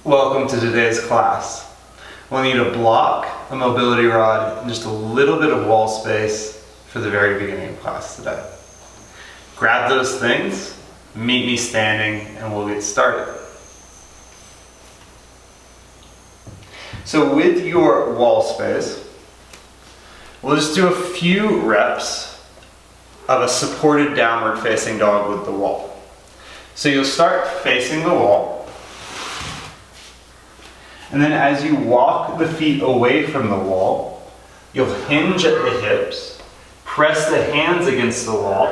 Welcome to today's class. We'll need a block, a mobility rod, and just a little bit of wall space for the very beginning of class today. Grab those things, meet me standing, and we'll get started. So with your wall space, we'll just do a few reps of a supported downward facing dog with the wall. So you'll start facing the wall. And then as you walk the feet away from the wall, you'll hinge at the hips, press the hands against the wall,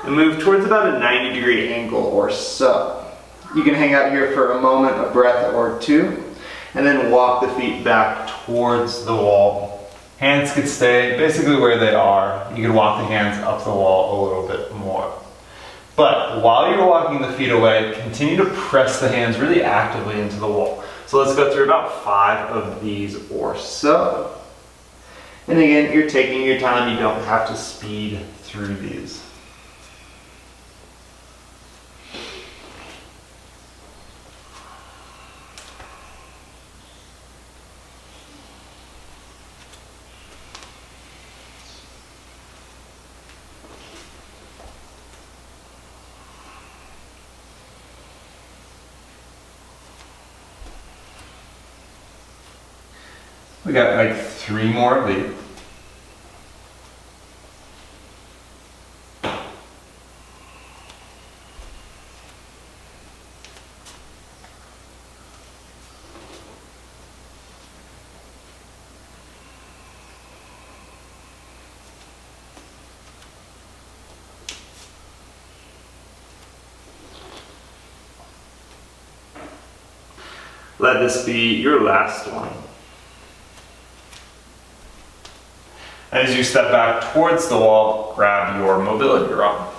and move towards about a 90-degree angle or so. You can hang out here for a moment, a breath or two, and then walk the feet back towards the wall. Hands could stay basically where they are. You can walk the hands up the wall a little bit more. But while you're walking the feet away, continue to press the hands really actively into the wall. So let's go through about 5 of these or so. And again, you're taking your time. You don't have to speed through these. We got like 3 more of these. Let this be your last one. As you step back towards the wall, grab your mobility rod.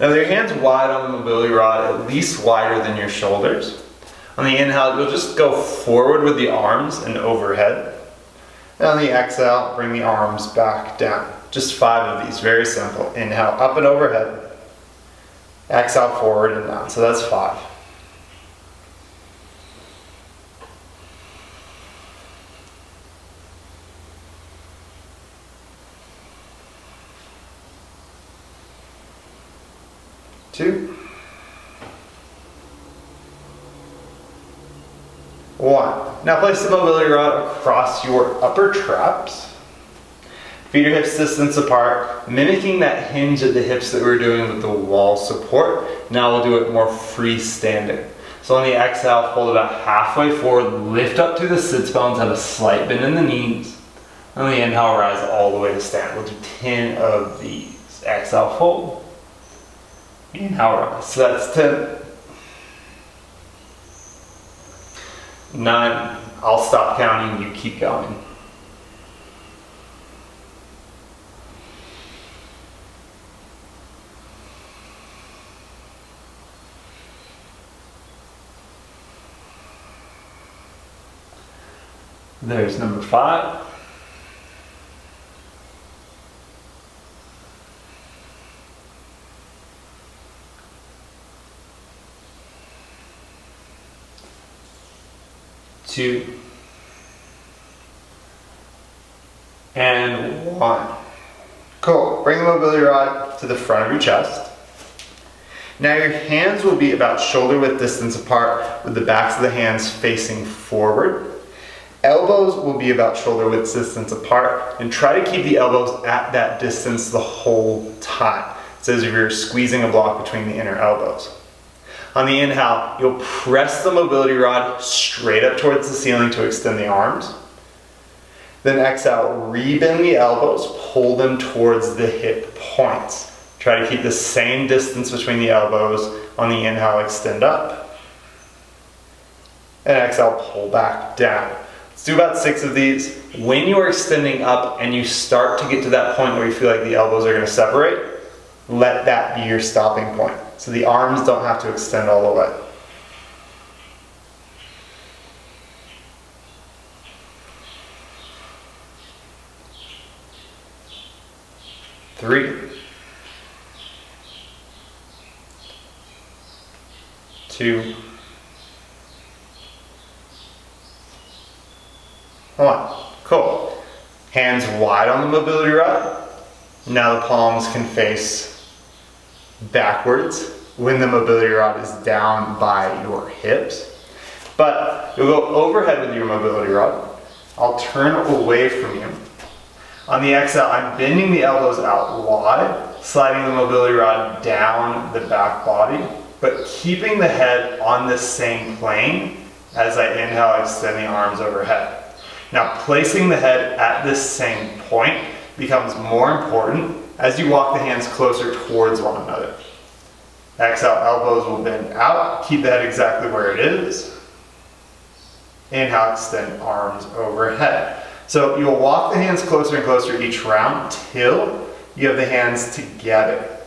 Now with your hands wide on the mobility rod, at least wider than your shoulders. On the inhale, you'll just go forward with the arms and overhead. And on the exhale, bring the arms back down. Just 5 of these, very simple. Inhale, up and overhead. Exhale, forward and down. So that's 5. Two, 1. Now place the mobility rod across your upper traps. Feet are hips distance apart, mimicking that hinge at the hips that we were doing with the wall support. Now we'll do it more freestanding. So on the exhale, fold about halfway forward, lift up through the sits bones, have a slight bend in the knees. On the inhale, rise all the way to stand. We'll do 10 of these. Exhale, fold. Inhale, rise. So that's 10. 9. I'll stop counting, you keep going. There's number 5. 2, and 1. Cool. Bring the mobility rod to the front of your chest. Now your hands will be about shoulder width distance apart with the backs of the hands facing forward. Elbows will be about shoulder width distance apart, and try to keep the elbows at that distance the whole time. It's as if you're squeezing a block between the inner elbows. On the inhale, you'll press the mobility rod straight up towards the ceiling to extend the arms. Then exhale, rebend the elbows, pull them towards the hip points. Try to keep the same distance between the elbows. On the inhale, extend up. And exhale, pull back down. Let's do about 6 of these. When you are extending up and you start to get to that point where you feel like the elbows are going to separate, let that be your stopping point. So the arms don't have to extend all the way. 3, 2, One. Cool. Hands wide on the mobility rod. Now the palms can face backwards when the mobility rod is down by your hips. But you'll go overhead with your mobility rod. I'll turn away from you. On the exhale, I'm bending the elbows out wide, sliding the mobility rod down the back body, but keeping the head on the same plane as I inhale, extend the arms overhead. Now, placing the head at this same point becomes more important as you walk the hands closer towards one another. Exhale, elbows will bend out, keep the head exactly where it is. Inhale, extend arms overhead. So you'll walk the hands closer and closer each round till you have the hands together.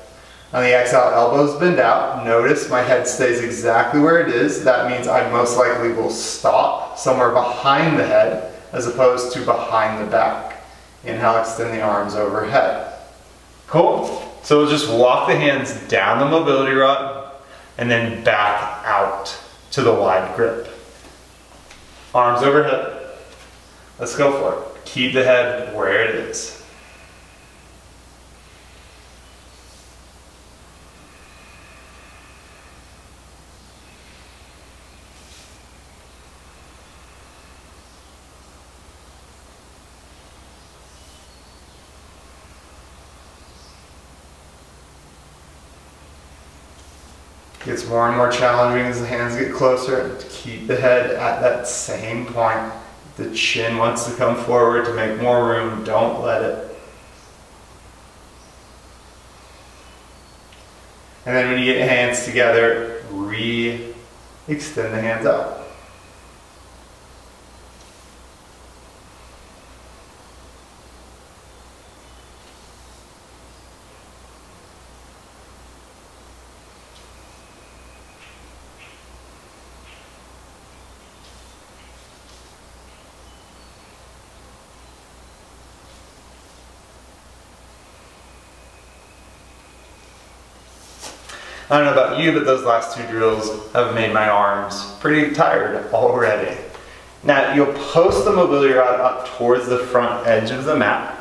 On the exhale, elbows bend out. Notice my head stays exactly where it is. That means I most likely will stop somewhere behind the head as opposed to behind the back. Inhale, extend the arms overhead. Cool. So we'll just walk the hands down the mobility rod and then back out to the wide grip. Arms overhead. Let's go for it. Keep the head where it is. Gets more and more challenging as the hands get closer. Keep the head at that same point. The chin wants to come forward to make more room. Don't let it. And then when you get your hands together, extend the hands out. I don't know about you, but those last two drills have made my arms pretty tired already. Now you'll post the mobility rod up towards the front edge of the mat.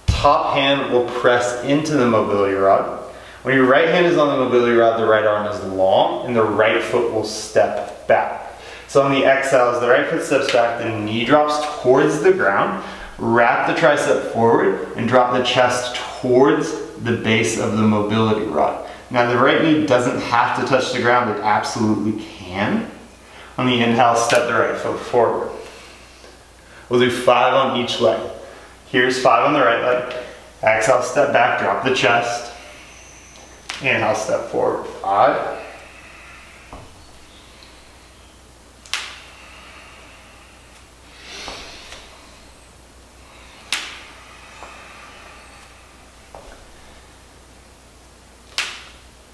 Top hand will press into the mobility rod. When your right hand is on the mobility rod, the right arm is long and the right foot will step back. So on the exhale, as the right foot steps back, the knee drops towards the ground. Wrap the tricep forward and drop the chest towards the base of the mobility rod. Now the right knee doesn't have to touch the ground, it absolutely can. On the inhale, step the right foot forward. We'll do 5 on each leg. Here's 5 on the right leg. Exhale, step back, drop the chest. Inhale, step forward. 5.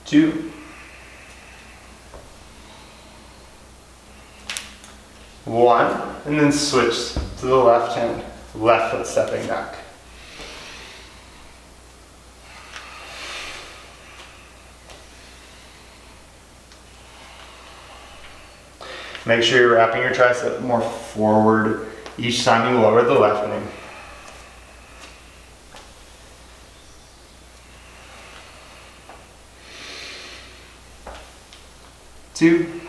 2, 1, and then switch to the left hand, left foot stepping back. Make sure you're wrapping your tricep more forward each time you lower the left knee. 2,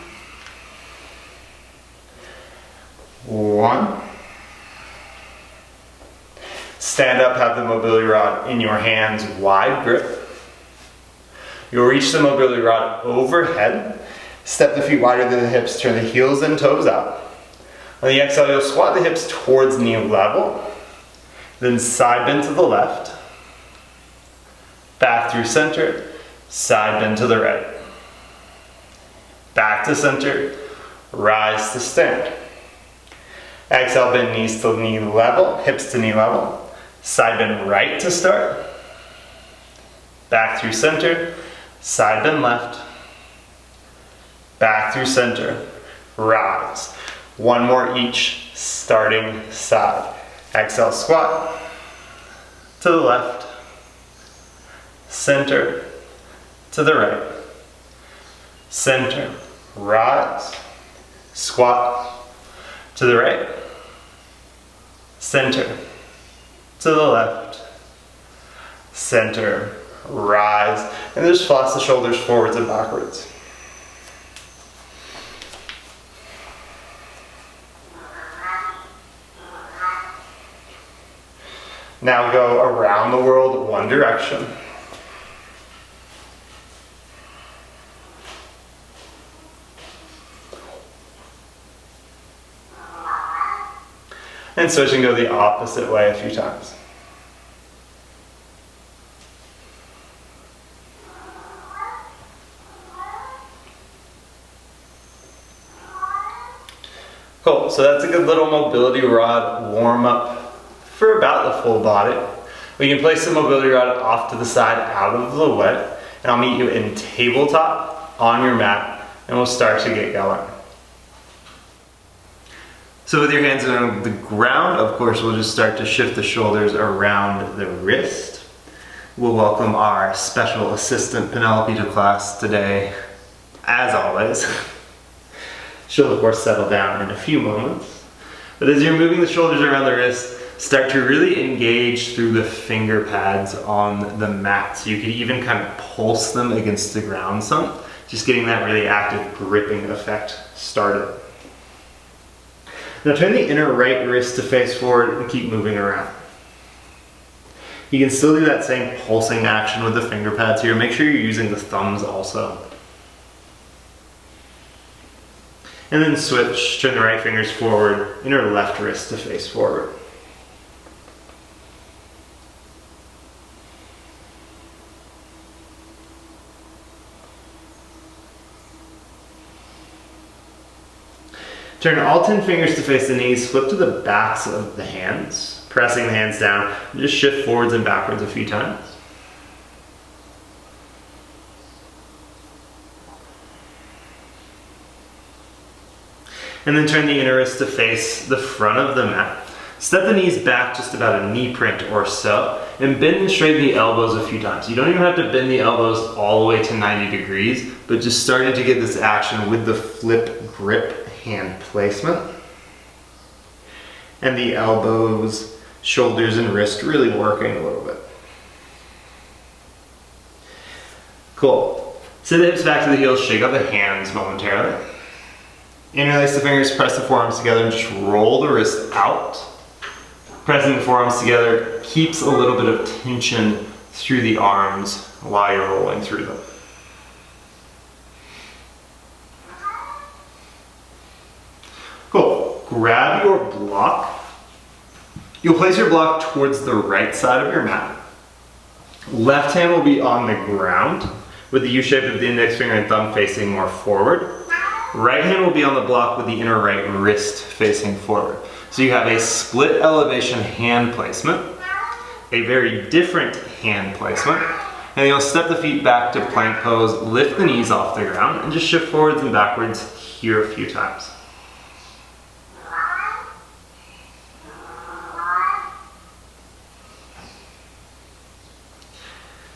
1. Stand up, have the mobility rod in your hands, wide grip. You'll reach the mobility rod overhead. Step the feet wider than the hips, turn the heels and toes out. On the exhale, you'll squat the hips towards knee level. Then side bend to the left. Back through center, side bend to the right. Back to center, rise to stand. Exhale, bend knees to knee level, hips to knee level. Side bend right to start. Back through center, side bend left. Back through center, rise. 1 more each, starting side. Exhale, squat to the left, center to the right, center, rise, squat to the right, center, to the left, center, rise, and just floss the shoulders forwards and backwards. Now go around the world one direction. And switch and go the opposite way a few times. Cool, so that's a good little mobility rod warm up for about the full body. We can place the mobility rod off to the side out of the way, and I'll meet you in tabletop on your mat, and we'll start to get going. So with your hands on the ground, of course, we'll just start to shift the shoulders around the wrist. We'll welcome our special assistant Penelope to class today, as always. She'll of course settle down in a few moments. But as you're moving the shoulders around the wrist, start to really engage through the finger pads on the mat. So you could even kind of pulse them against the ground some, just getting that really active gripping effect started. Now turn the inner right wrist to face forward and keep moving around. You can still do that same pulsing action with the finger pads here. Make sure you're using the thumbs also. And then switch, turn the right fingers forward, inner left wrist to face forward. Turn all 10 fingers to face the knees, flip to the backs of the hands, pressing the hands down, and just shift forwards and backwards a few times. And then turn the inner wrist to face the front of the mat. Step the knees back just about a knee print or so, and bend and straighten the elbows a few times. You don't even have to bend the elbows all the way to 90 degrees, but just starting to get this action with the flip grip hand placement. And the elbows, shoulders, and wrist really working a little bit. Cool. Sit the hips back to the heels, shake out the hands momentarily. Interlace the fingers, press the forearms together, and just roll the wrist out. Pressing the forearms together keeps a little bit of tension through the arms while you're rolling through them. Cool. Grab your block. You'll place your block towards the right side of your mat. Left hand will be on the ground with the U shape of the index finger and thumb facing more forward. Right hand will be on the block with the inner right wrist facing forward. So you have a split elevation hand placement, a very different hand placement, and you'll step the feet back to plank pose, lift the knees off the ground, and just shift forwards and backwards here a few times.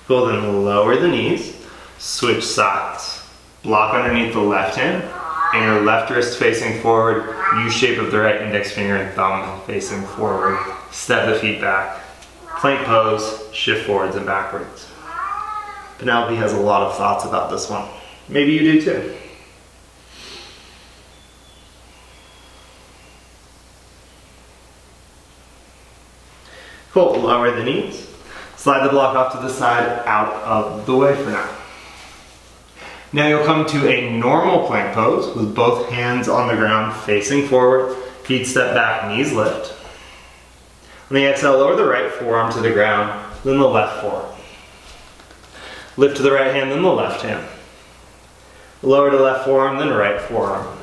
Cool, then lower the knees, switch sides. Block underneath the left hand, inner left wrist facing forward, U shape of the right index finger and thumb facing forward. Step the feet back, plank pose, shift forwards and backwards. Penelope has a lot of thoughts about this one. Maybe you do too. Cool, lower the knees. Slide the block off to the side, out of the way for now. Now you'll come to a normal plank pose with both hands on the ground facing forward, feet step back, knees lift. On the exhale, lower the right forearm to the ground, then the left forearm. Lift to the right hand, then the left hand. Lower to left forearm, then right forearm.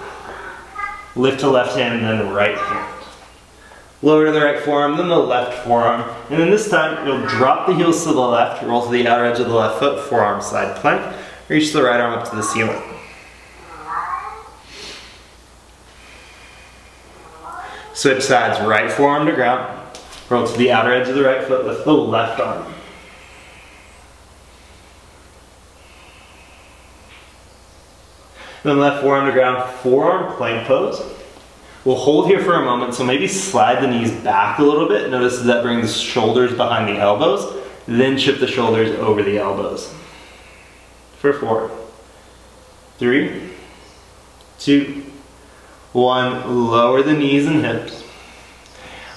Lift to left hand, then right hand. Lower to the right forearm, then the left forearm. And then this time, you'll drop the heels to the left, roll to the outer edge of the left foot, forearm side plank. Reach the right arm up to the ceiling. Switch sides, right forearm to ground. Roll to the outer edge of the right foot, lift the left arm. Then left forearm to ground, forearm plank pose. We'll hold here for a moment, so maybe slide the knees back a little bit. Notice that brings shoulders behind the elbows, then shift the shoulders over the elbows. For 4, 3, 2, 1. Lower the knees and hips.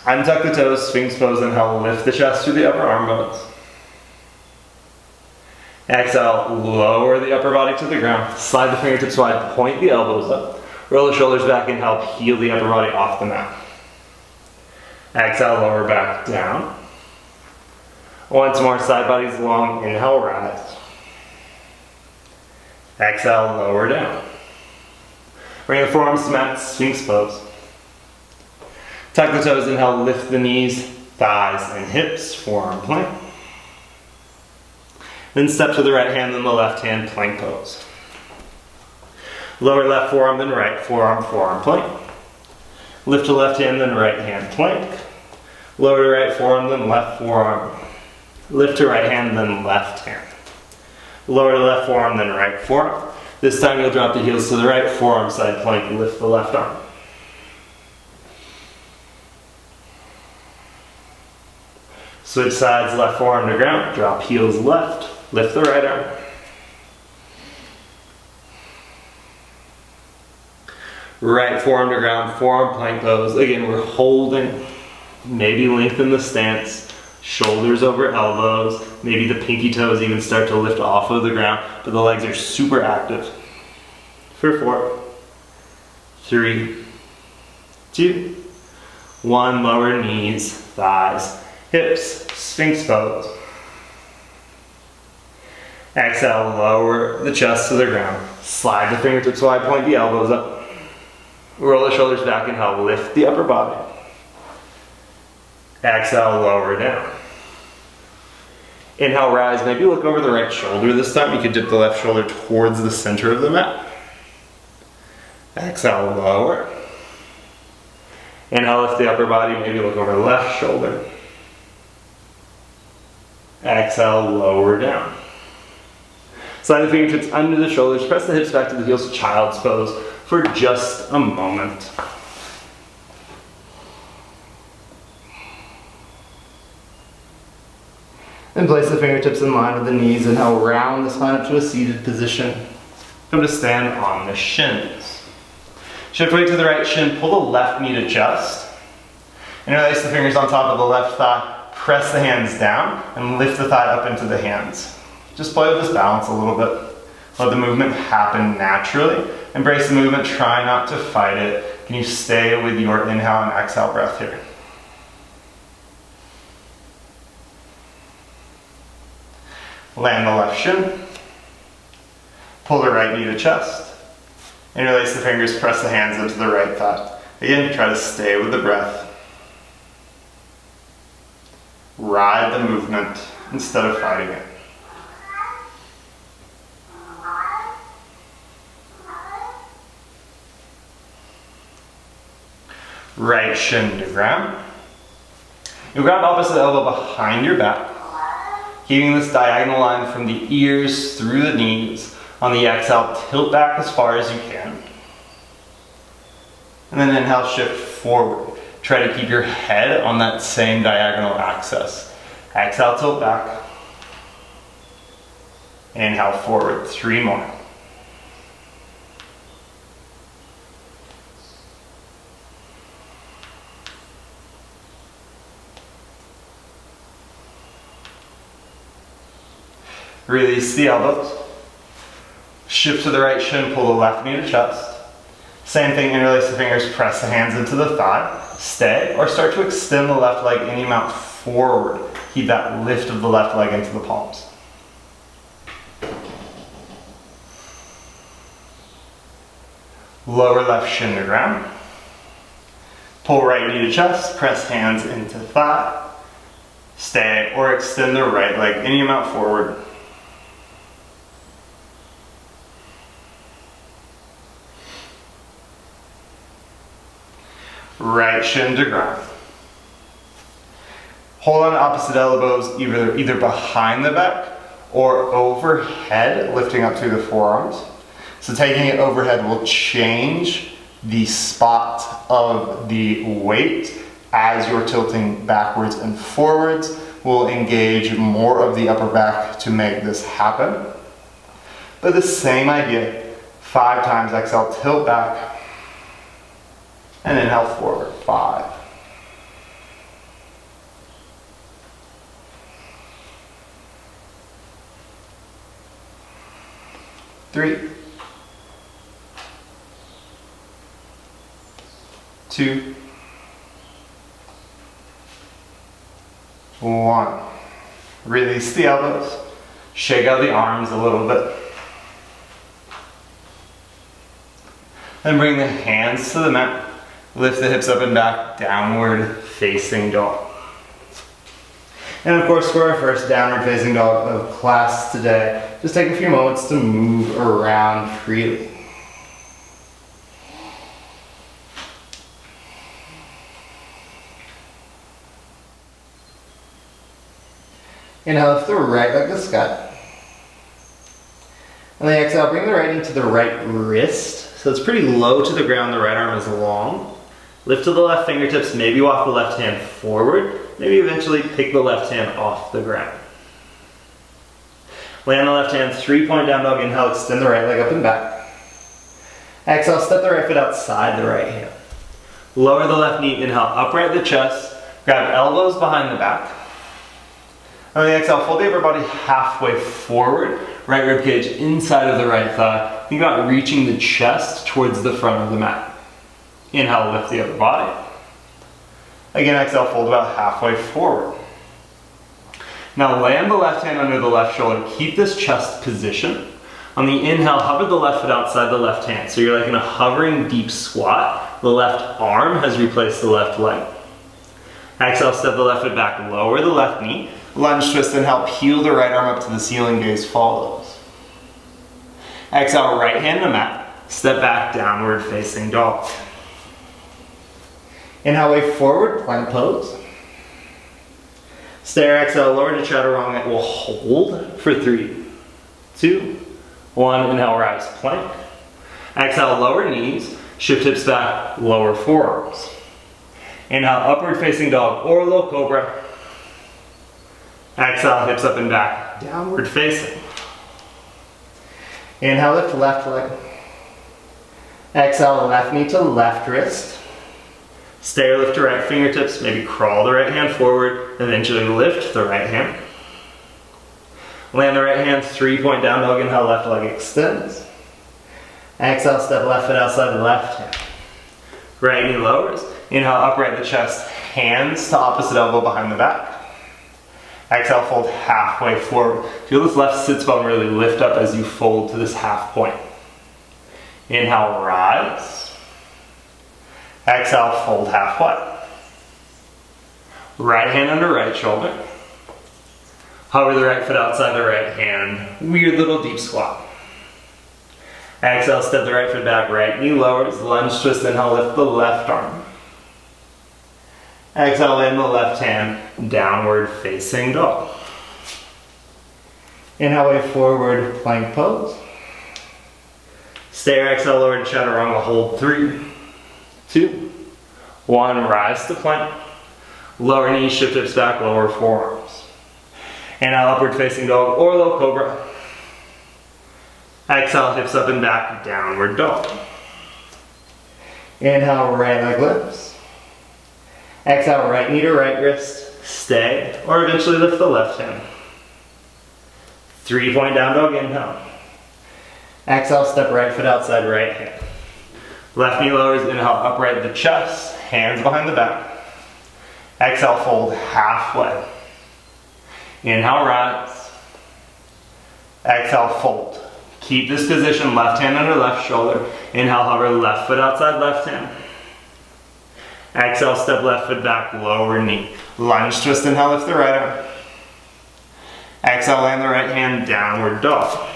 Untuck the toes, Sphinx pose, inhale, lift the chest through the upper arm bones. Exhale, lower the upper body to the ground. Slide the fingertips wide, point the elbows up. Roll the shoulders back and help heel the upper body off the mat. Exhale, lower back down. Once more, side bodies long, inhale, rise. Exhale, lower down. Bring the forearms to mat, Sphinx pose. Tuck the toes, inhale, lift the knees, thighs, and hips, forearm plank. Then step to the right hand, then the left hand, plank pose. Lower left forearm, then right forearm, forearm plank. Lift to left hand, then right hand, plank. Lower to right forearm, then left forearm. Lift to right hand, then left hand. Lower to left forearm, then right forearm. This time you'll drop the heels to the right forearm side plank and lift the left arm. Switch sides, left forearm to ground, drop heels left, lift the right arm. Right forearm to ground, forearm plank pose. Again, we're holding, maybe lengthen the stance, shoulders over elbows, maybe the pinky toes even start to lift off of the ground, but the legs are super active. For 4, 3, 2, 1, lower knees, thighs, hips, Sphinx pose. Exhale, lower the chest to the ground. Slide the fingertips wide, point the elbows up. Roll the shoulders back, inhale, lift the upper body. Exhale, lower down. Inhale, rise, maybe look over the right shoulder this time. You could dip the left shoulder towards the center of the mat. Exhale, lower. Inhale, lift the upper body, maybe look over the left shoulder. Exhale, lower down. Slide the fingertips under the shoulders, press the hips back to the heels, child's pose for just a moment. Then place the fingertips in line with the knees, inhale, round the spine up to a seated position. Come to stand on the shins. Shift weight to the right shin, pull the left knee to chest. Interlace the fingers on top of the left thigh. Press the hands down and lift the thigh up into the hands. Just play with this balance a little bit. Let the movement happen naturally. Embrace the movement, try not to fight it. Can you stay with your inhale and exhale breath here? Land the left shin. Pull the right knee to chest. Interlace the fingers, press the hands into the right thigh. Again, try to stay with the breath. Ride the movement instead of fighting it. Right shin to ground. You'll grab opposite elbow behind your back, keeping this diagonal line from the ears through the knees. On the exhale, tilt back as far as you can. And then inhale, shift forward. Try to keep your head on that same diagonal axis. Exhale, tilt back. Inhale, forward, 3 more. Release the elbows. Shift to the right shin, pull the left knee to chest. Same thing, interlace the fingers, press the hands into the thigh. Stay, or start to extend the left leg any amount forward. Keep that lift of the left leg into the palms. Lower left shin to ground. Pull right knee to chest, press hands into thigh. Stay, or extend the right leg any amount forward. Right shin to ground. Hold on to opposite elbows either behind the back or overhead, lifting up through the forearms. So taking it overhead will change the spot of the weight as you're tilting backwards and forwards will engage more of the upper back to make this happen. But the same idea, 5 times. Exhale, tilt back, and inhale forward, 5. 3, 2, 1. Release the elbows, shake out the arms a little bit. Then bring the hands to the mat, lift the hips up and back, downward facing dog. And of course, for our first downward facing dog of class today, just take a few moments to move around freely. Inhale, lift the right leg to the sky. And then exhale, bring the right knee to the right wrist. So it's pretty low to the ground, the right arm is long. Lift to the left fingertips, maybe walk the left hand forward. Maybe eventually pick the left hand off the ground. Land the left hand, 3-point down dog. Inhale, extend the right leg up and back. Exhale, step the right foot outside the right hand. Lower the left knee, inhale, upright the chest. Grab elbows behind the back. On the exhale, fold the upper body halfway forward. Right rib cage inside of the right thigh. Think about reaching the chest towards the front of the mat. Inhale, lift the upper body. Again, exhale, fold about halfway forward. Now land the left hand under the left shoulder. Keep this chest position. On the inhale, hover the left foot outside the left hand. So you're like in a hovering deep squat. The left arm has replaced the left leg. Exhale, step the left foot back, lower the left knee. Lunge twist, inhale, peel the right arm up to the ceiling, gaze follows. Exhale, right hand to mat. Step back, downward facing dog. Inhale, way forward, plank pose. Stare, exhale, lower to chaturanga. We'll hold for 3, 2, 1. Inhale, rise, plank. Exhale, lower knees, shift hips back, lower forearms. Inhale, upward facing dog or low cobra. Exhale, hips up and back, downward facing. Inhale, lift left leg. Exhale, left knee to left wrist. Stay or lift to right fingertips, maybe crawl the right hand forward, eventually lift the right hand. Land the right hand, 3-point down dog, inhale, left leg extends. Exhale, step left foot outside the left hand. Right knee lowers, inhale, upright the chest, hands to opposite elbow behind the back. Exhale, fold halfway forward. Feel this left sits bone really lift up as you fold to this half point. Inhale, rise. Exhale, fold halfway. Right hand under right shoulder. Hover the right foot outside the right hand. Weird little deep squat. Exhale, step the right foot back, right knee lowers, lunge twist, inhale, lift the left arm. Exhale, in the left hand, downward facing dog. Inhale, way forward, plank pose. Stare, exhale, lower to chaturanga, hold 3, 2, 1, rise to plank. Lower knees, shift hips back, lower forearms. Inhale, upward facing dog or low cobra. Exhale, hips up and back, downward dog. Inhale, right leg lifts. Exhale, right knee to right wrist. Stay, or eventually lift the left hand. 3-point down dog, inhale. Exhale, step right foot outside right hand. Left knee lowers, inhale, upright the chest, hands behind the back. Exhale, fold halfway. Inhale, rise. Exhale, fold. Keep this position, left hand under left shoulder. Inhale, hover left foot outside left hand. Exhale, step left foot back, lower knee. Lunge twist, inhale, lift the right arm. Exhale, land the right hand, downward dog.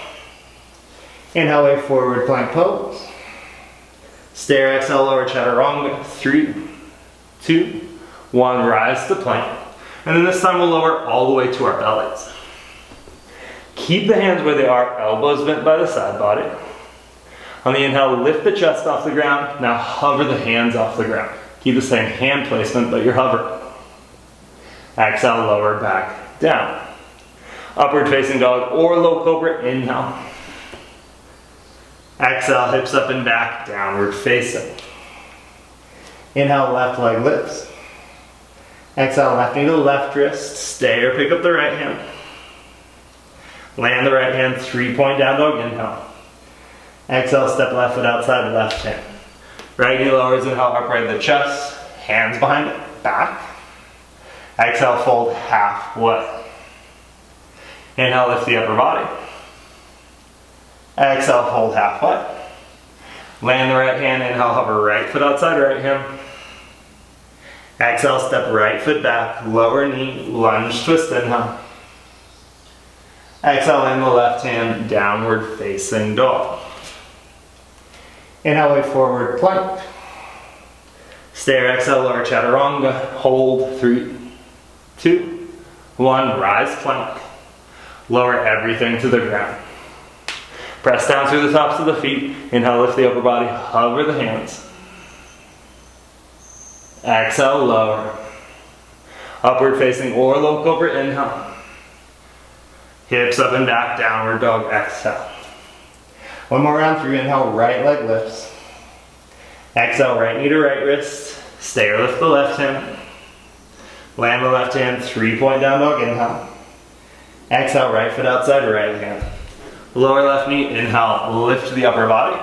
Inhale, way forward, plank pose. Stare, exhale, lower chaturanga. 3, 2, 1, rise to plank. And then this time we'll lower all the way to our bellies. Keep the hands where they are, elbows bent by the side body. On the inhale, lift the chest off the ground. Now hover the hands off the ground. Keep the same hand placement, but you're hovering. Exhale, lower back down. Upward facing dog or low cobra, inhale. Exhale, hips up and back, downward facing. Inhale, left leg lifts. Exhale, left knee to left wrist. Stay or pick up the right hand. Land the right hand, 3-point down dog, inhale. Exhale, step left foot outside, left hand. Right knee lowers, inhale, upright the chest. Hands behind it, back. Exhale, fold halfway. Inhale, lift the upper body. Exhale, fold halfway. Land the right hand, inhale, hover right foot outside, right hand. Exhale, step right foot back, lower knee, lunge, twist, inhale. Exhale, land the left hand, downward facing dog. Inhale, way forward plank. Stay or exhale, lower chaturanga. Hold, 3, 2, 1, rise plank. Lower everything to the ground. Press down through the tops of the feet. Inhale, lift the upper body, hover the hands. Exhale, lower. Upward facing or low cobra, inhale. Hips up and back, downward dog, exhale. One more round through, inhale, right leg lifts. Exhale, right knee to right wrist. Stay or lift the left hand. Land the left hand, 3-point down dog, inhale. Exhale, right foot outside, right hand. Lower left knee, inhale, lift the upper body.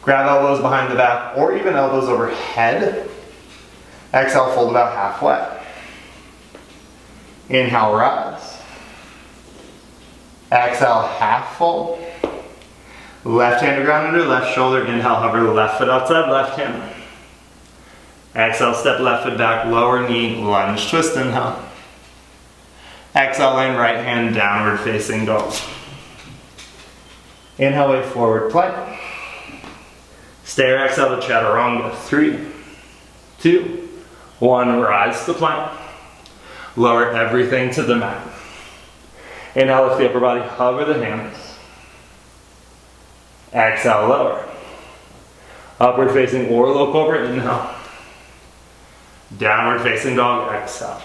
Grab elbows behind the back or even elbows overhead. Exhale, fold about halfway. Inhale, rise. Exhale, half fold. Left hand to ground under left shoulder. Inhale, hover left foot outside, left hand. Exhale, step left foot back, lower knee, lunge, twist, inhale. Exhale, land right hand, downward facing dog. Inhale, way forward plank. Stay or exhale to chaturanga. 3, 2, 1, rise to plank. Lower everything to the mat. Inhale, lift the upper body, hover the hands. Exhale, lower. Upward facing or low cobra, inhale. Downward facing dog, exhale.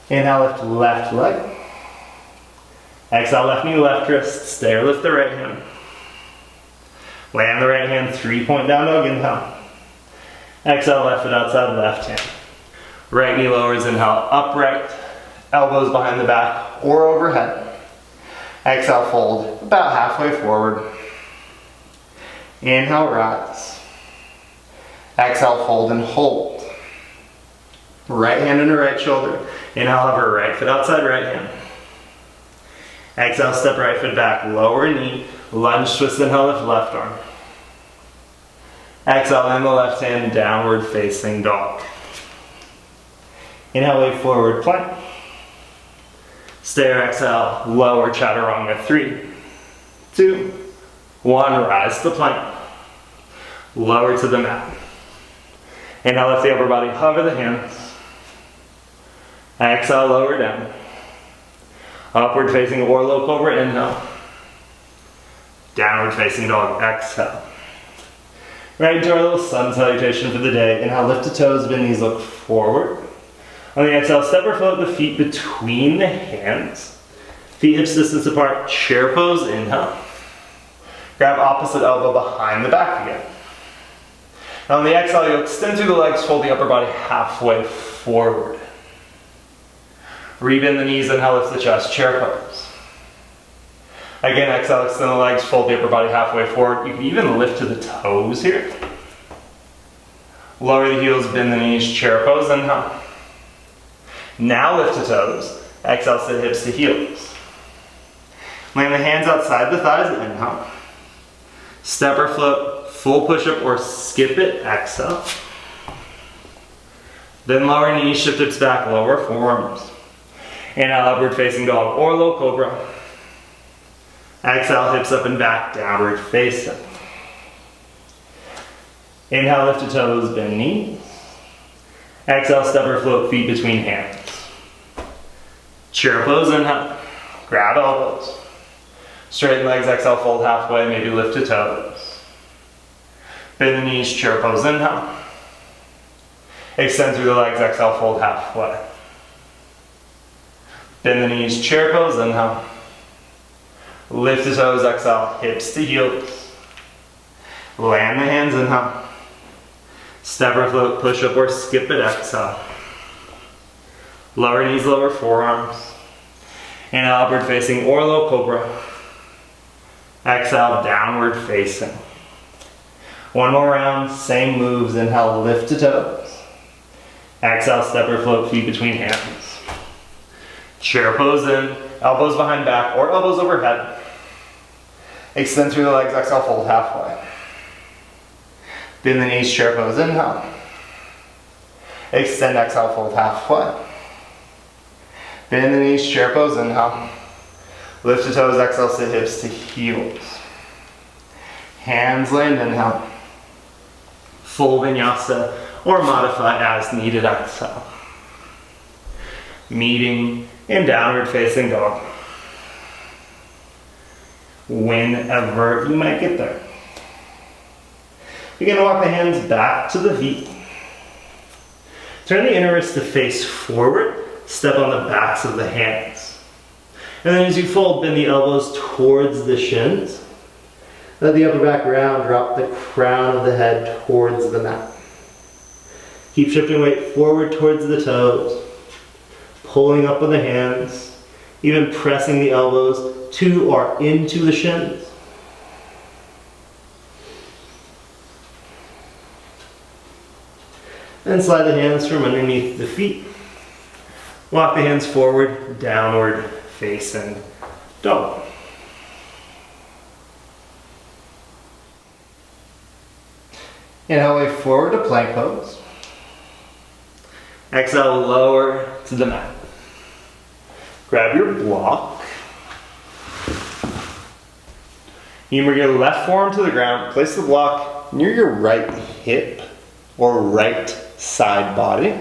Inhale, lift left leg. Exhale, left knee, left wrist. Stay or lift the right hand. Land the right hand, 3-point down dog, inhale. Exhale, left foot outside, left hand. Right knee lowers, inhale, upright. Elbows behind the back or overhead. Exhale, fold about halfway forward. Inhale, rise. Exhale, fold and hold. Right hand under right shoulder. Inhale, hover right foot outside, right hand. Exhale, step right foot back, lower knee, lunge, twist, inhale, lift left arm. Exhale, land the left hand, downward facing dog. Inhale, way forward plank. Stay or exhale, lower chaturanga. 3, 2, 1, rise to plank. Lower to the mat. Inhale, lift the upper body, hover the hands. Exhale, lower down. Upward facing or low cobra, inhale. Downward facing dog, exhale. Right into our little sun salutation for the day. Inhale, lift the toes, bend knees, look forward. On the exhale, step or float the feet between the hands. Feet hips distance apart, chair pose, inhale. Grab opposite elbow behind the back again. On the exhale, you'll extend through the legs, fold the upper body halfway forward. Rebend the knees, inhale, lift the chest, chair pose. Again, exhale, extend the legs, fold the upper body halfway forward. You can even lift to the toes here. Lower the heels, bend the knees, chair pose, inhale. Now lift the toes. Exhale, sit hips to heels. Land the hands outside the thighs, inhale. Step or float, full push-up or skip it, exhale. Then lower knees, shift hips back, lower forearms. Inhale, upward facing dog or low cobra. Exhale, hips up and back, downward facing. Inhale, lift the toes, bend knees. Exhale, step or float, feet between hands. Chair pose, inhale. Grab elbows. Straighten legs, exhale, fold halfway, maybe lift to toes. Bend the knees, chair pose, inhale. Extend through the legs, exhale, fold halfway. Bend the knees, chair pose, inhale. Lift the toes, exhale, hips to heels. Land the hands, inhale. Step or float, push up or skip it, exhale. Lower knees, lower forearms. Inhale, upward facing or low cobra. Exhale, downward facing. One more round, same moves. Inhale, lift to toes. Exhale, step or float, feet between hands. Chair pose in, elbows behind back or elbows overhead. Extend through the legs, exhale, fold halfway. Bend the knees, chair pose, inhale. Extend, exhale, fold halfway. Bend the knees, chair pose, inhale. Lift the toes, exhale, sit hips to heels. Hands land, inhale. Full vinyasa or modify as needed, exhale. Meeting in downward facing dog. Whenever you might get there. Begin to walk the hands back to the feet. Turn the inner wrist to face forward. Step on the backs of the hands. And then as you fold, bend the elbows towards the shins. Let the upper back round, drop the crown of the head towards the mat. Keep shifting weight forward towards the toes. Pulling up with the hands. Even pressing the elbows to or into the shins. And slide the hands from underneath the feet. Walk the hands forward, downward facing dog. Inhale, way forward to plank pose. Exhale, lower to the mat. Grab your block. You bring your left forearm to the ground. Place the block near your right hip or right side body.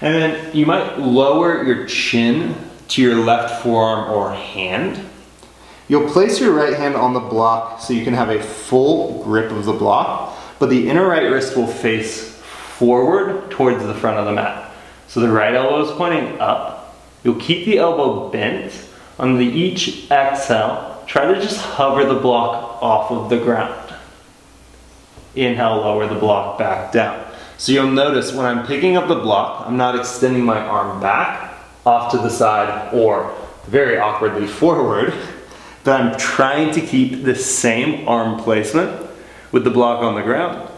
And then you might lower your chin to your left forearm or hand. You'll place your right hand on the block so you can have a full grip of the block, but the inner right wrist will face forward towards the front of the mat. So the right elbow is pointing up. You'll keep the elbow bent. On the each exhale, try to just hover the block off of the ground. Inhale, lower the block back down. So you'll notice when I'm picking up the block, I'm not extending my arm back, off to the side, or very awkwardly forward, but I'm trying to keep the same arm placement with the block on the ground.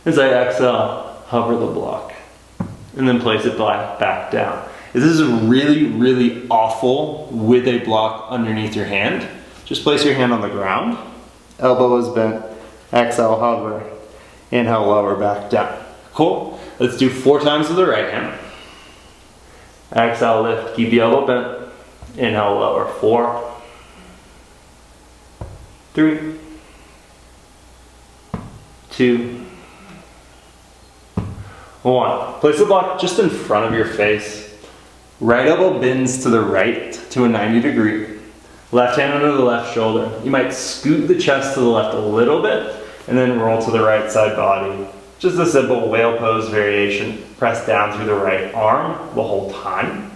As I exhale, hover the block, and then place it back down. If this is really, really awful with a block underneath your hand, just place your hand on the ground, elbow is bent, exhale, hover, inhale, lower, back down. Cool. Let's do 4 times with the right hand. Exhale, lift, keep the elbow bent. Inhale, lower. 4, 3, 2, 1. Place the block just in front of your face. Right elbow bends to the right to a 90 degree. Left hand under the left shoulder. You might scoot the chest to the left a little bit and then roll to the right side body. Just a simple whale pose variation. Press down through the right arm the whole time.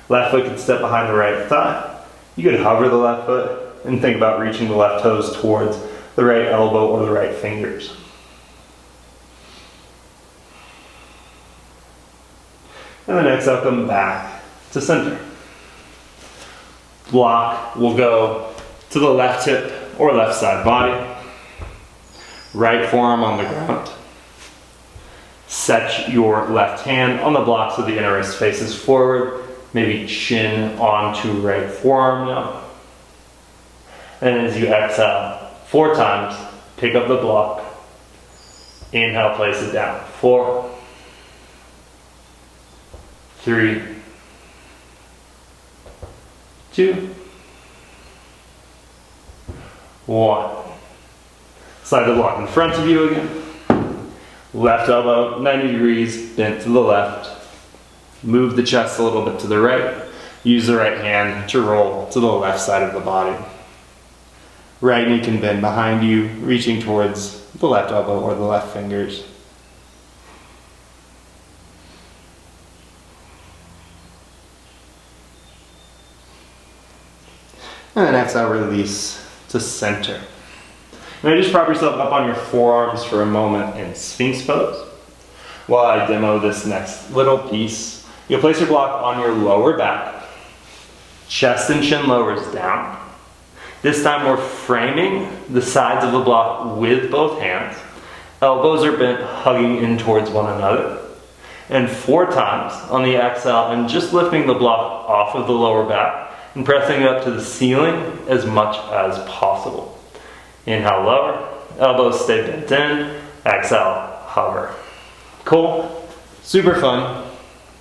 Left foot can step behind the right thigh. You could hover the left foot and think about reaching the left toes towards the right elbow or the right fingers. And then exhale, come back to center. Block will go to the left hip or left side body. Right forearm on the ground. Set your left hand on the block so the inner wrist faces forward. Maybe chin onto right forearm now. And as you exhale 4 times, pick up the block. Inhale, place it down. 4, 3, 2, 1. Slide the block in front of you again. Left elbow 90 degrees, bent to the left. Move the chest a little bit to the right. Use the right hand to roll to the left side of the body. Right knee can bend behind you, reaching towards the left elbow or the left fingers. And then exhale, release to center. Now just prop yourself up on your forearms for a moment in Sphinx pose. While I demo this next little piece, you'll place your block on your lower back. Chest and chin lowers down. This time we're framing the sides of the block with both hands. Elbows are bent, hugging in towards one another. And 4 times on the exhale, and just lifting the block off of the lower back and pressing it up to the ceiling as much as possible. Inhale, lower. Elbows stay bent in. Exhale, hover. Cool. Super fun.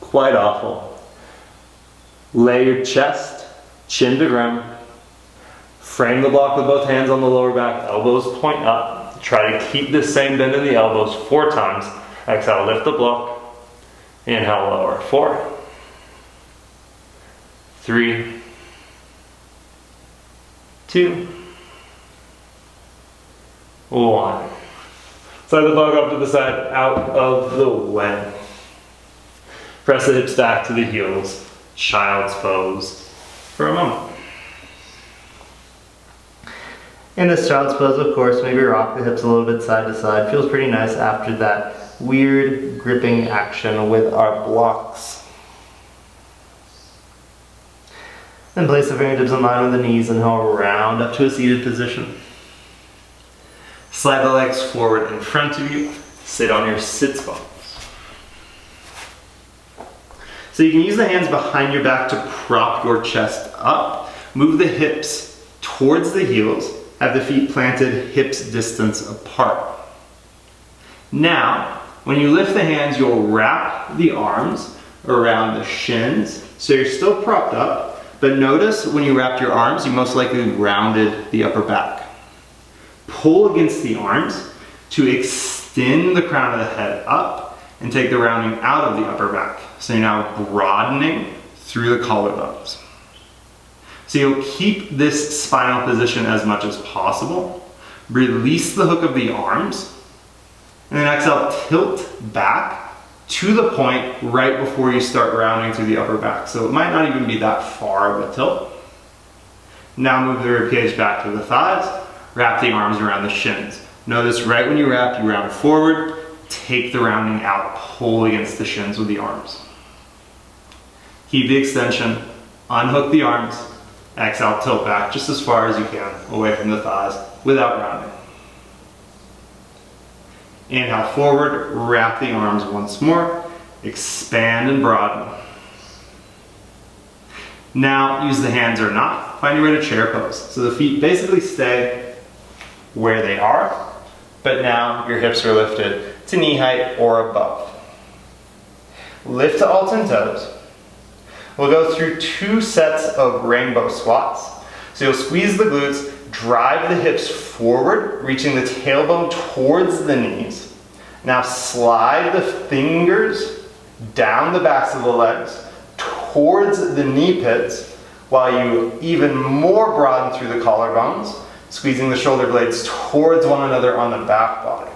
Quite awful. Lay your chest, chin to ground. Frame the block with both hands on the lower back. Elbows point up. Try to keep this same bend in the elbows 4 times. Exhale, lift the block. Inhale, lower. 4, 3, 2, 1. Slide the block up to the side, out of the way. Press the hips back to the heels. Child's pose for a moment. In this child's pose, of course, maybe rock the hips a little bit side to side. Feels pretty nice after that weird gripping action with our blocks. Then place the fingertips in line with the knees and inhale, round up to a seated position. Slide the legs forward in front of you. Sit on your sits bones. So you can use the hands behind your back to prop your chest up. Move the hips towards the heels. Have the feet planted hips distance apart. Now, when you lift the hands, you'll wrap the arms around the shins. So you're still propped up, but notice when you wrapped your arms, you most likely rounded the upper back. Pull against the arms to extend the crown of the head up and take the rounding out of the upper back. So you're now broadening through the collarbones. So you'll keep this spinal position as much as possible. Release the hook of the arms. And then exhale, tilt back to the point right before you start rounding through the upper back. So it might not even be that far of a tilt. Now move the ribcage back to the thighs. Wrap the arms around the shins. Notice right when you wrap, you round forward. Take the rounding out. Pull against the shins with the arms. Keep the extension. Unhook the arms. Exhale, tilt back just as far as you can away from the thighs without rounding. Inhale forward, wrap the arms once more, expand and broaden. Now use the hands or not, find your way to chair pose. So the feet basically stay where they are, but now your hips are lifted to knee height or above. Lift to all 10 toes. We'll go through 2 sets of rainbow squats. So you'll squeeze the glutes, drive the hips forward, reaching the tailbone towards the knees. Now slide the fingers down the backs of the legs towards the knee pits while you even more broaden through the collarbones, squeezing the shoulder blades towards one another on the back body.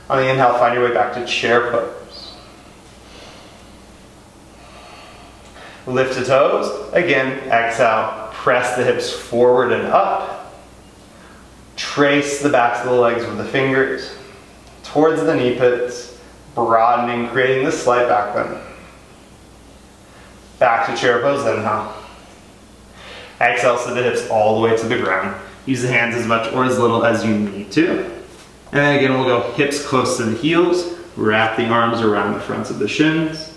On the inhale, find your way back to chair pose. Lift the toes. Again, exhale, press the hips forward and up. Trace the backs of the legs with the fingers towards the knee pits, broadening, creating this slight back bend. Back to chair pose, inhale. Exhale, sit the hips all the way to the ground. Use the hands as much or as little as you need to. And then again, we'll go hips close to the heels, wrap the arms around the fronts of the shins.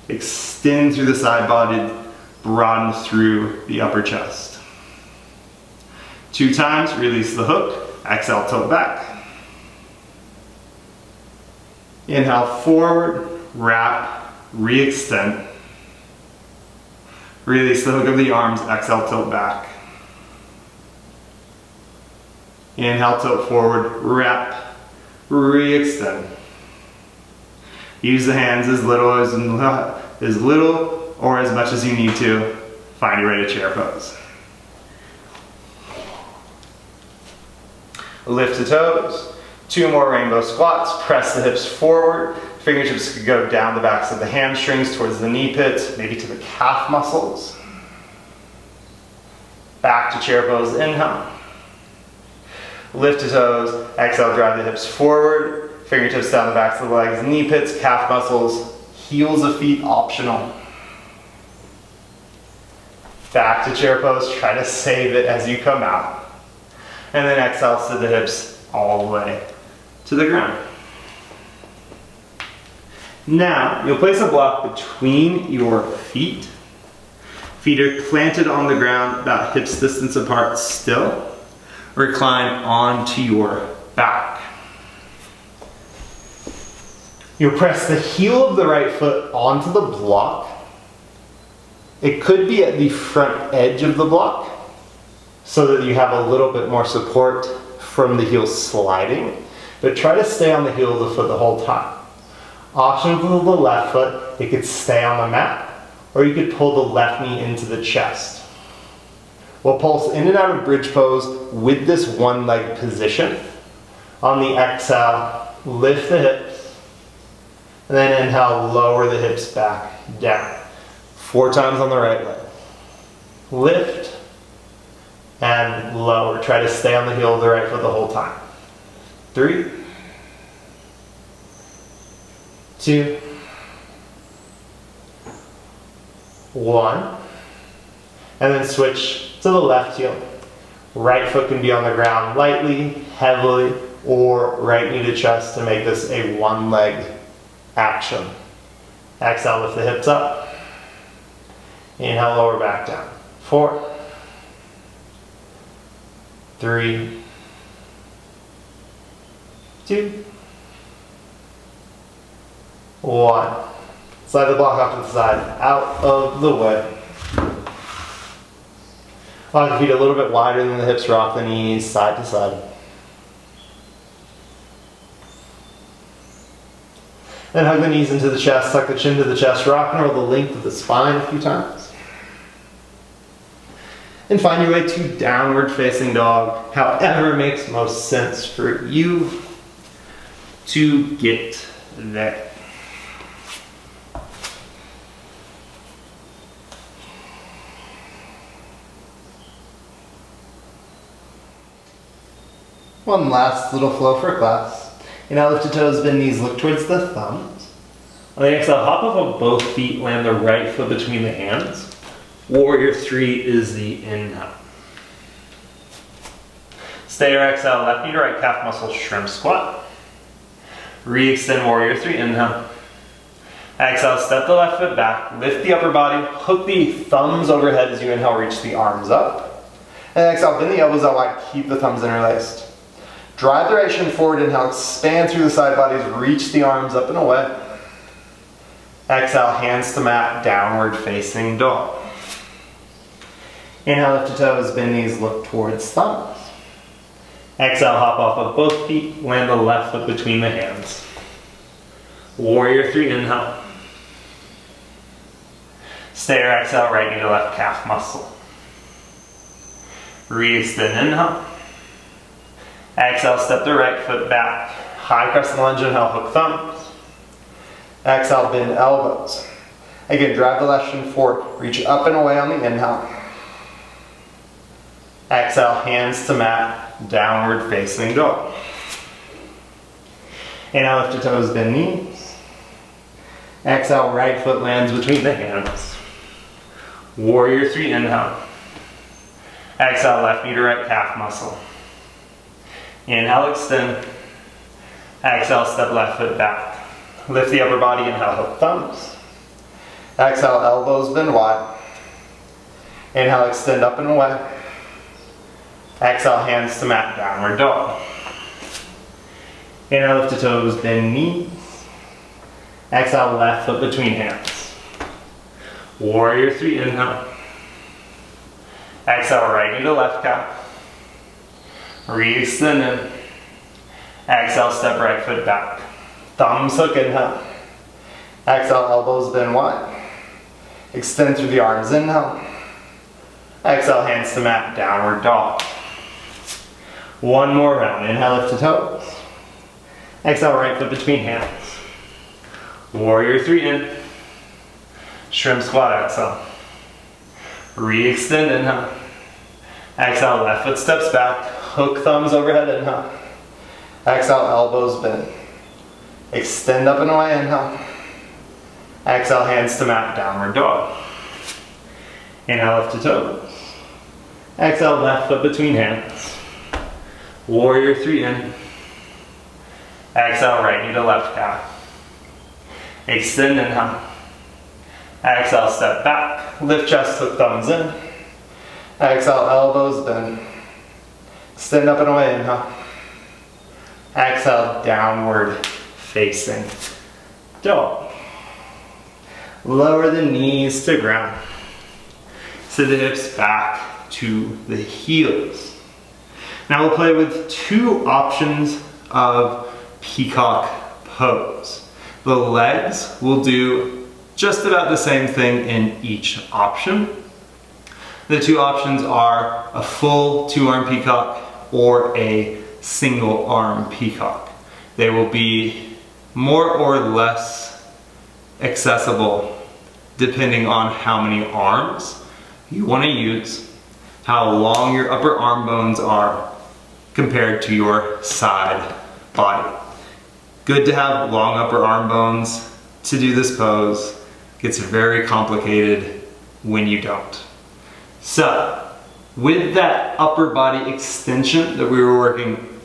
Extend through the side body, broaden through the upper chest. 2 times, release the hook, exhale, tilt back. Inhale forward, wrap, re-extend. Release the hook of the arms, exhale, tilt back. Inhale, tilt forward, wrap, re-extend. Use the hands as little or as much as you need to. Find your way to chair pose. Lift the toes. 2 more rainbow squats. Press the hips forward. Fingertips could go down the backs of the hamstrings towards the knee pits, maybe to the calf muscles. Back to chair pose, inhale. Lift the toes, exhale, drive the hips forward. Fingertips down the backs of the legs, knee pits, calf muscles, heels of feet optional. Back to chair pose, try to save it as you come out. And then exhale, sit the hips all the way to the ground. Now, you'll place a block between your feet. Feet are planted on the ground about hips distance apart still. Recline onto your back. You'll press the heel of the right foot onto the block. It could be at the front edge of the block so that you have a little bit more support from the heel sliding, but try to stay on the heel of the foot the whole time. Option for the left foot, it could stay on the mat, or you could pull the left knee into the chest. We'll pulse in and out of bridge pose with this one leg position. On the exhale, lift the hips, and then inhale, lower the hips back down. 4 times on the right leg. Lift and lower. Try to stay on the heel of the right foot the whole time. 3, 2, 1. And then switch to the left heel. Right foot can be on the ground lightly, heavily, or right knee to chest to make this a one leg action. Exhale, lift the hips up. Inhale, lower back down. 4, 3, 2, 1. Slide the block off to the side, out of the way. Walk the feet a little bit wider than the hips, rock the knees side to side. Then hug the knees into the chest, tuck the chin to the chest, rock and roll the length of the spine a few times. And find your way to downward facing dog, however makes most sense for you to get there. One last little flow for class. Inhale, lift the toes, bend knees, look towards the thumbs. On the exhale, hop off of both feet, land the right foot between the hands. Warrior 3 is the inhale. Stay or exhale, left knee to right calf muscle, shrimp squat. Re-extend warrior 3, inhale. Exhale, step the left foot back, lift the upper body, hook the thumbs overhead as you inhale, reach the arms up. And exhale, bend the elbows out wide, keep the thumbs interlaced. Drive the right shin forward, inhale, expand through the side bodies, reach the arms up and away. Exhale, hands to mat, downward facing dog. Inhale, lift the toes, bend knees, look towards thumbs. Exhale, hop off of both feet, land the left foot between the hands. Warrior 3, inhale. Stay or exhale, right knee to left calf muscle. Re-extend, inhale. Exhale, step the right foot back. High crescent lunge, inhale, hook thumbs. Exhale, bend elbows. Again, drive the left shin forward. Reach up and away on the inhale. Exhale, hands to mat, downward facing dog. Inhale, lift the toes, bend knees. Exhale, right foot lands between the hands. Warrior 3, inhale. Exhale, left knee to right calf muscle. Inhale, extend. Exhale, step left foot back. Lift the upper body, inhale, hook thumbs. Exhale, elbows bend wide. Inhale, extend up and away. Exhale, hands to mat, downward dog. Inhale, lift the toes, bend knees. Exhale, left foot between hands. Warrior 3, inhale. Exhale, right knee to left calf. Re-extend in. Exhale, step right foot back. Thumbs hook, inhale. Exhale, elbows bend wide. Extend through the arms, inhale. Exhale, hands to mat, downward dog. One more round. Inhale, lift to toes. Exhale, right foot between hands. Warrior 3 in. Shrimp squat, exhale. Re-extend, inhale. Exhale, left foot steps back. Hook thumbs overhead, inhale. Exhale, elbows bend. Extend up and away, inhale. Exhale, hands to mat, downward dog. Inhale, lift to toes. Exhale, left foot between hands. Warrior 3 in. Exhale, right knee to left calf. Extend, inhale. Exhale, step back. Lift chest, hook thumbs in. Exhale, elbows bend. Extend up and away, inhale. Exhale, downward facing dog. Lower the knees to ground. Sit the hips back to the heels. Now we'll play with two options of peacock pose. The legs will do just about the same thing in each option. The two options are a full 2-arm peacock or a single arm peacock. They will be more or less accessible depending on how many arms you want to use, how long your upper arm bones are compared to your side body. Good to have long upper arm bones to do this pose. Gets very complicated when you don't. So, with that upper body extension that we were working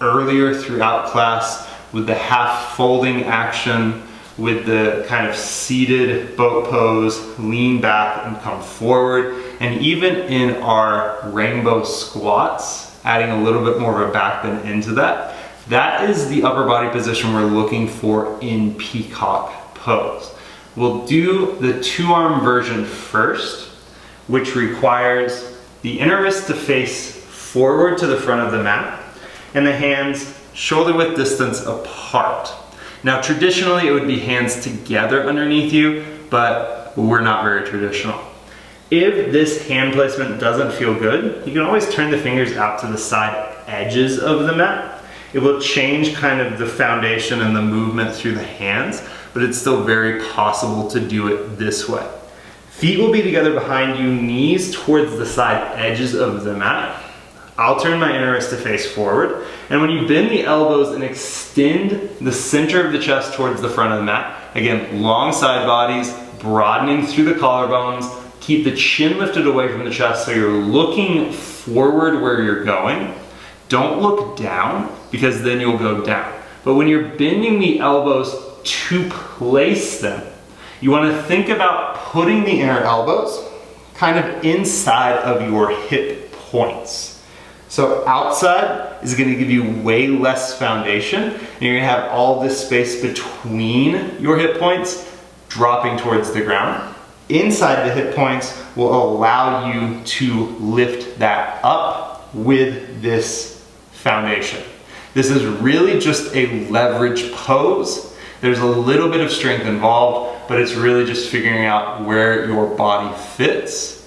earlier throughout class, with the half folding action, with the kind of seated boat pose, lean back and come forward, and even in our rainbow squats, adding a little bit more of a back bend into that, that is the upper body position we're looking for in peacock pose. We'll do the 2-arm version first, which requires the inner wrist to face forward to the front of the mat and the hands shoulder width distance apart. Now traditionally it would be hands together underneath you, but we're not very traditional. If this hand placement doesn't feel good, you can always turn the fingers out to the side edges of the mat. It will change kind of the foundation and the movement through the hands, but it's still very possible to do it this way. Feet will be together behind you, knees towards the side edges of the mat. I'll turn my inner wrist to face forward. And when you bend the elbows and extend the center of the chest towards the front of the mat, again, long side bodies, broadening through the collarbones, keep the chin lifted away from the chest so you're looking forward where you're going. Don't look down because then you'll go down. But when you're bending the elbows to place them, you want to think about putting the inner elbows kind of inside of your hip points. So outside is going to give you way less foundation, and you're going to have all this space between your hip points dropping towards the ground. Inside the hip points will allow you to lift that up with this foundation. This is really just a leverage pose. There's a little bit of strength involved, but it's really just figuring out where your body fits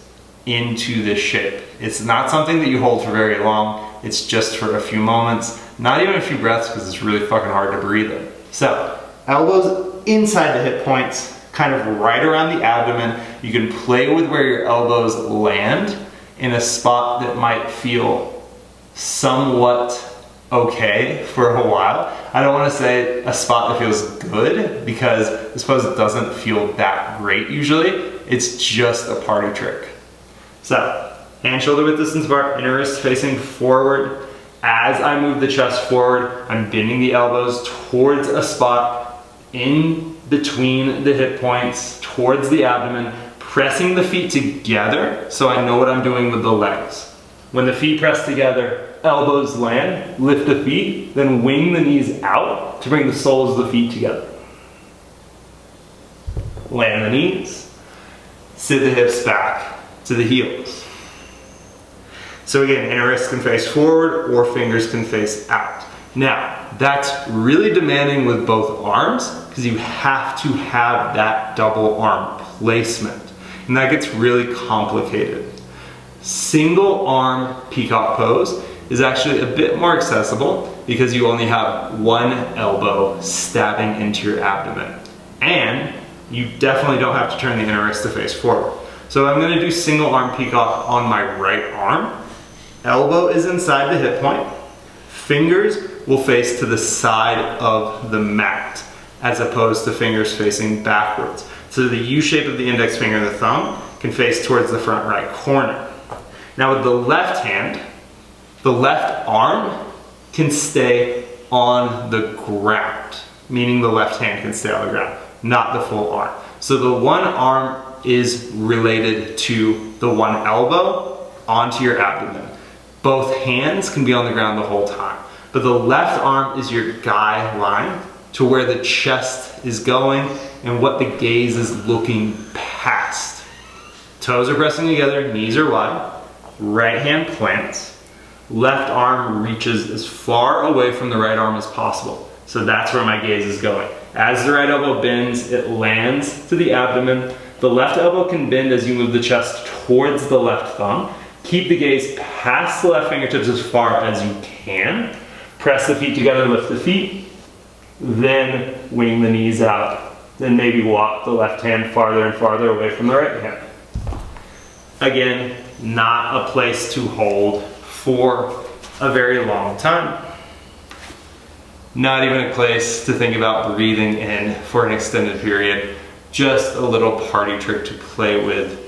into this shape. It's not something that you hold for very long. It's just for a few moments, not even a few breaths, because it's really fucking hard to breathe in. So, elbows inside the hip points, kind of right around the abdomen. You can play with where your elbows land in a spot that might feel somewhat okay for a while. I don't want to say a spot that feels good, because I suppose it doesn't feel that great usually. It's just a party trick. So, hand shoulder width distance apart, inner wrist facing forward. As I move the chest forward, I'm bending the elbows towards a spot in between the hip points, towards the abdomen, pressing the feet together so I know what I'm doing with the legs. When the feet press together, elbows land, lift the feet, then wing the knees out to bring the soles of the feet together. Land the knees, sit the hips back to the heels. So again, inner wrist can face forward or fingers can face out. Now, that's really demanding with both arms because you have to have that double arm placement. And that gets really complicated. Single arm peacock pose is actually a bit more accessible because you only have one elbow stabbing into your abdomen. And you definitely don't have to turn the inner wrist to face forward. So I'm gonna do single arm peacock on my right arm. Elbow is inside the hip point. Fingers will face to the side of the mat as opposed to fingers facing backwards. So the U shape of the index finger and the thumb can face towards the front right corner. Now with the left hand, the left arm can stay on the ground, meaning the left hand can stay on the ground, not the full arm. So the one arm is related to the one elbow onto your abdomen. Both hands can be on the ground the whole time, but the left arm is your guideline to where the chest is going and what the gaze is looking past. Toes are pressing together, knees are wide, right hand plants, left arm reaches as far away from the right arm as possible. So that's where my gaze is going. As the right elbow bends, it lands to the abdomen. The left elbow can bend as you move the chest towards the left thumb. Keep the gaze past the left fingertips as far as you can. Press the feet together, lift the feet, then wing the knees out. Then maybe walk the left hand farther and farther away from the right hand. Again, not a place to hold for a very long time. Not even a place to think about breathing in for an extended period. Just a little party trick to play with.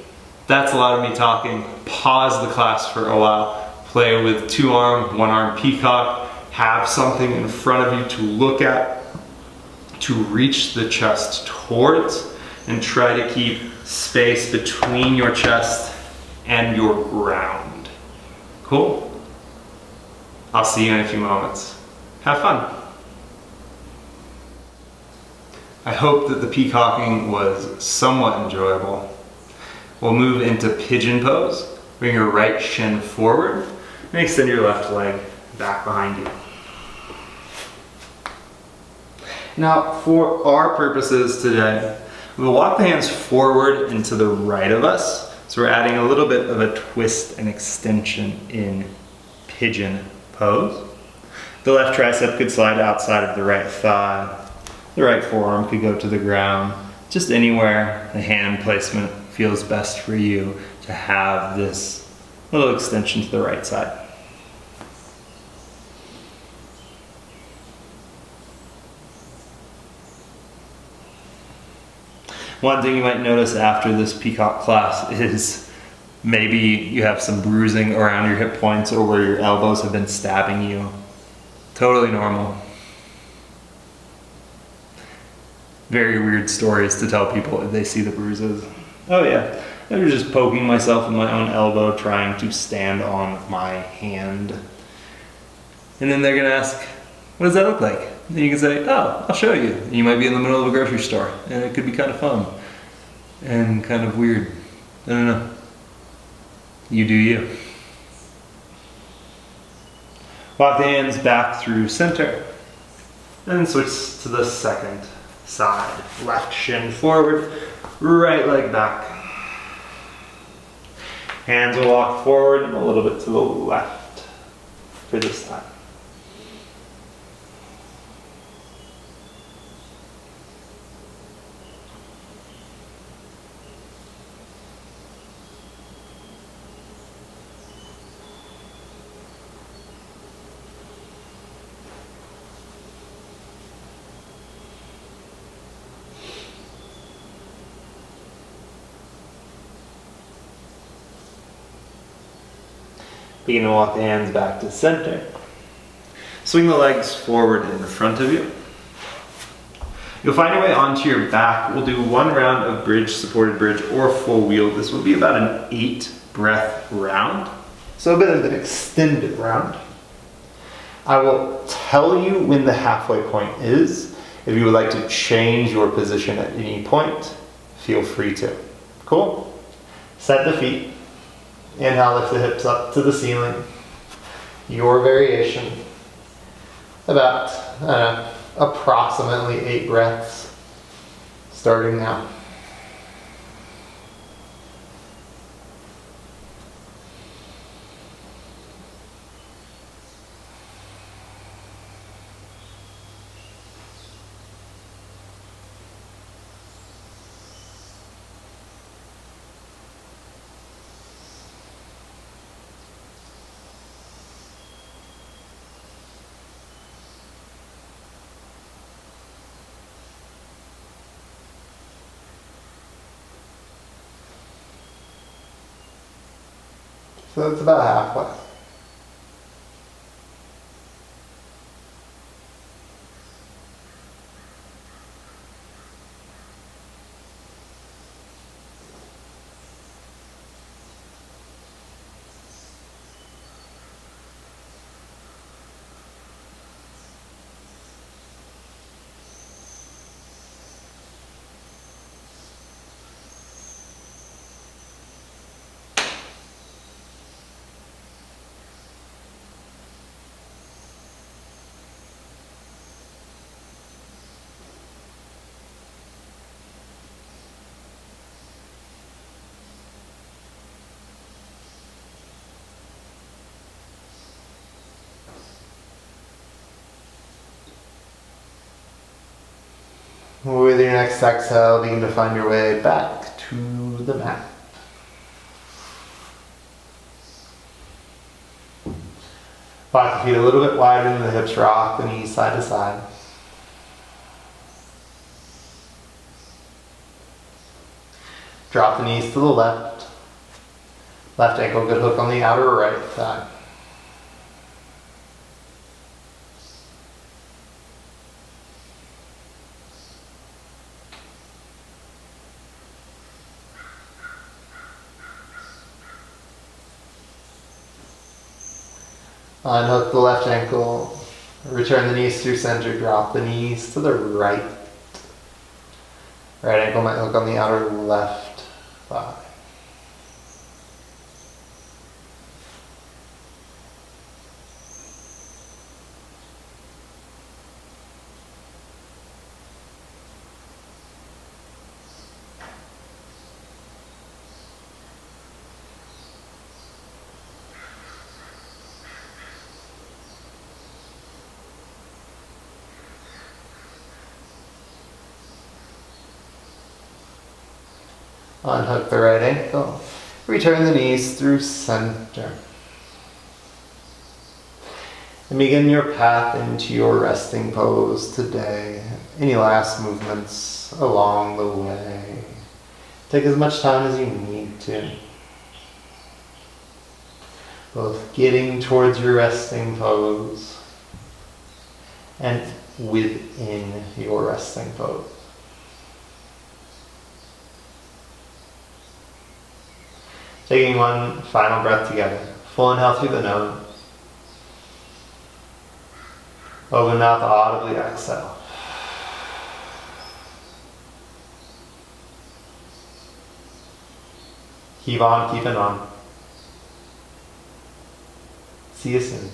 That's a lot of me talking. Pause the class for a while. Play with 2-arm, 1-arm peacock. Have something in front of you to look at, to reach the chest towards, and try to keep space between your chest and your ground. Cool? I'll see you in a few moments. Have fun. I hope that the peacocking was somewhat enjoyable. We'll move into pigeon pose. Bring your right shin forward and extend your left leg back behind you. Now, for our purposes today, we'll walk the hands forward and to the right of us. So we're adding a little bit of a twist and extension in pigeon pose. The left tricep could slide outside of the right thigh. The right forearm could go to the ground. Just anywhere the hand placement feels best for you to have this little extension to the right side. One thing you might notice after this peacock class is maybe you have some bruising around your hip points or where your elbows have been stabbing you. Totally normal. Very weird stories to tell people if they see the bruises. Oh yeah, I was just poking myself in my own elbow trying to stand on my hand. And then they're gonna ask, what does that look like? And you can say, oh, I'll show you. And you might be in the middle of a grocery store and it could be kind of fun and kind of weird. I don't know. You do you. Walk the hands back through center and then switch to the second side. Left shin forward, right leg back. Hands will walk forward and a little bit to the left for this time. Begin to walk the hands back to center. Swing the legs forward in front of you. You'll find your way onto your back. We'll do one round of bridge, supported bridge, or full wheel. This will be about an 8-breath round. So a bit of an extended round. I will tell you when the halfway point is. If you would like to change your position at any point, feel free to. Cool? Set the feet. Inhale, lift the hips up to the ceiling. Your variation. About, approximately 8 breaths. Starting now. So it's about halfway. With your next exhale, begin to find your way back to the mat. Walk the feet a little bit wider than the hips, rock the knees side to side. Drop the knees to the left. Left ankle, good hook on the outer right thigh. Unhook the left ankle, return the knees through center, drop the knees to the right. Right ankle might hook on the outer left thigh. Unhook the right ankle. Return the knees through center. And begin your path into your resting pose today. Any last movements along the way. Take as much time as you need to. Both getting towards your resting pose and within your resting pose. Taking one final breath together. Full inhale through the nose. Open mouth, audibly exhale. Keep on keeping on. See you soon.